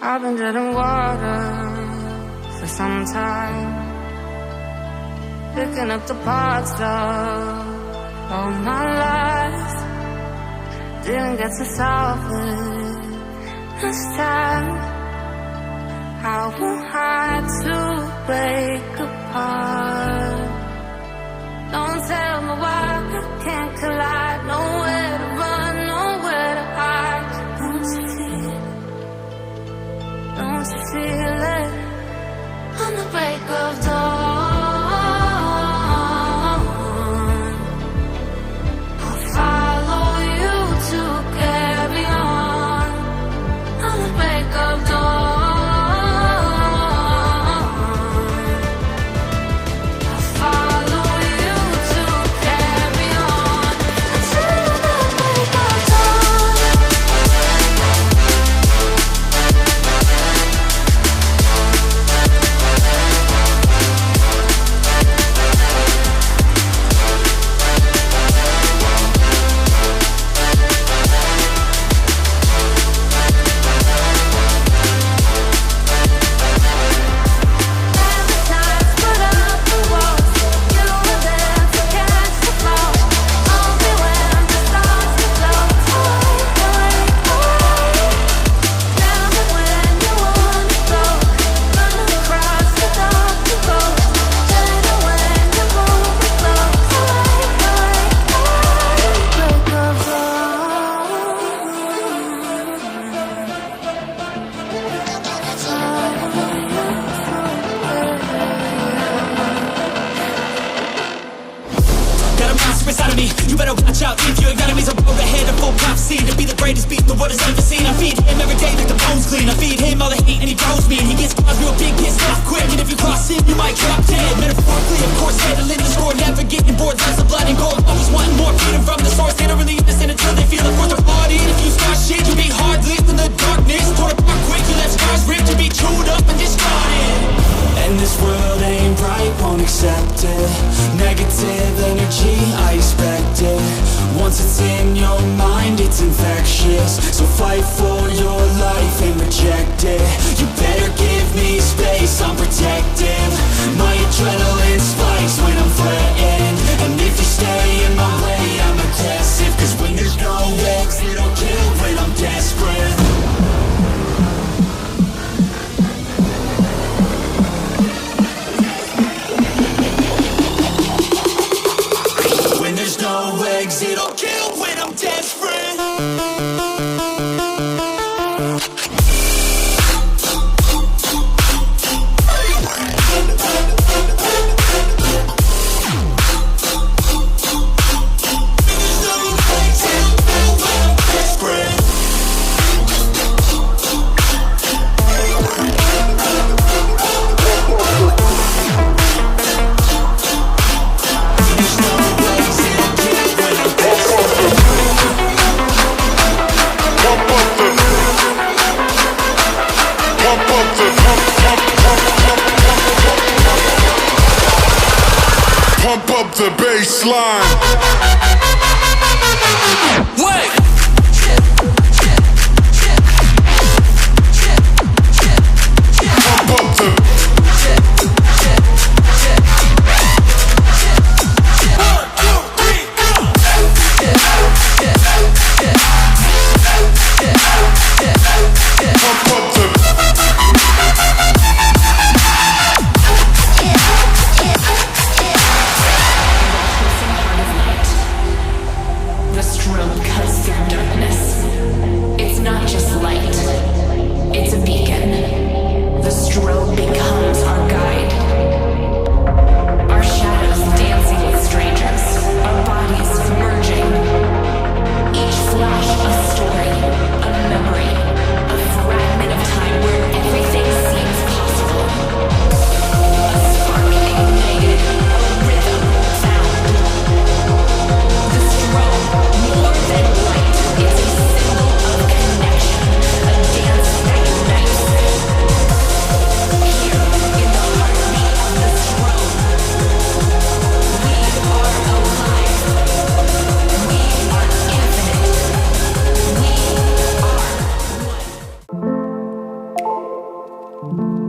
I've been treading water for some time, picking up the parts of all my life. Didn't get to solve it this time. I won't hide to break apart. Don't tell me why I can't collide. Nowhere to run, nowhere to hide. Don't you feel it? Don't you feel it? On the break of dawn, I'll follow you to carry on. On the break of dawn, I'll follow you to carry on until the break of dawn. Inside of me, you better watch out. If your enemies are road ahead, a full prophecy to be the greatest beat the world has ever seen. I feed him every day like the bones clean. I feed him all the hate and he grows me. And he gets cars real big, pissed off quick. And if you cross him, you might drop dead. Metaphorically, of course, handling the score, never getting bored. Lots of blood and gold, always wanting more. Feeding from the source, they don't really listen until they feel it for their body. And if you start shit, you be hard lived in the darkness. Torn apart quick, you left scars ripped. You be chewed up and discarded. And this world ain't right, won't accept it. Negative energy, I expect it. Once it's in your mind, it's infectious. So fight for your life and reject it. You better give me space, I'm protective. My adrenaline spikes when I'm threatened. And if you stay in my way, I'm aggressive. Cause when there's no exit, I'll kill when I'm desperate. There's no exit, I'll kill when I'm desperate. Pump up the baseline. Wait! Pump up the. Pump up the. The stroke you.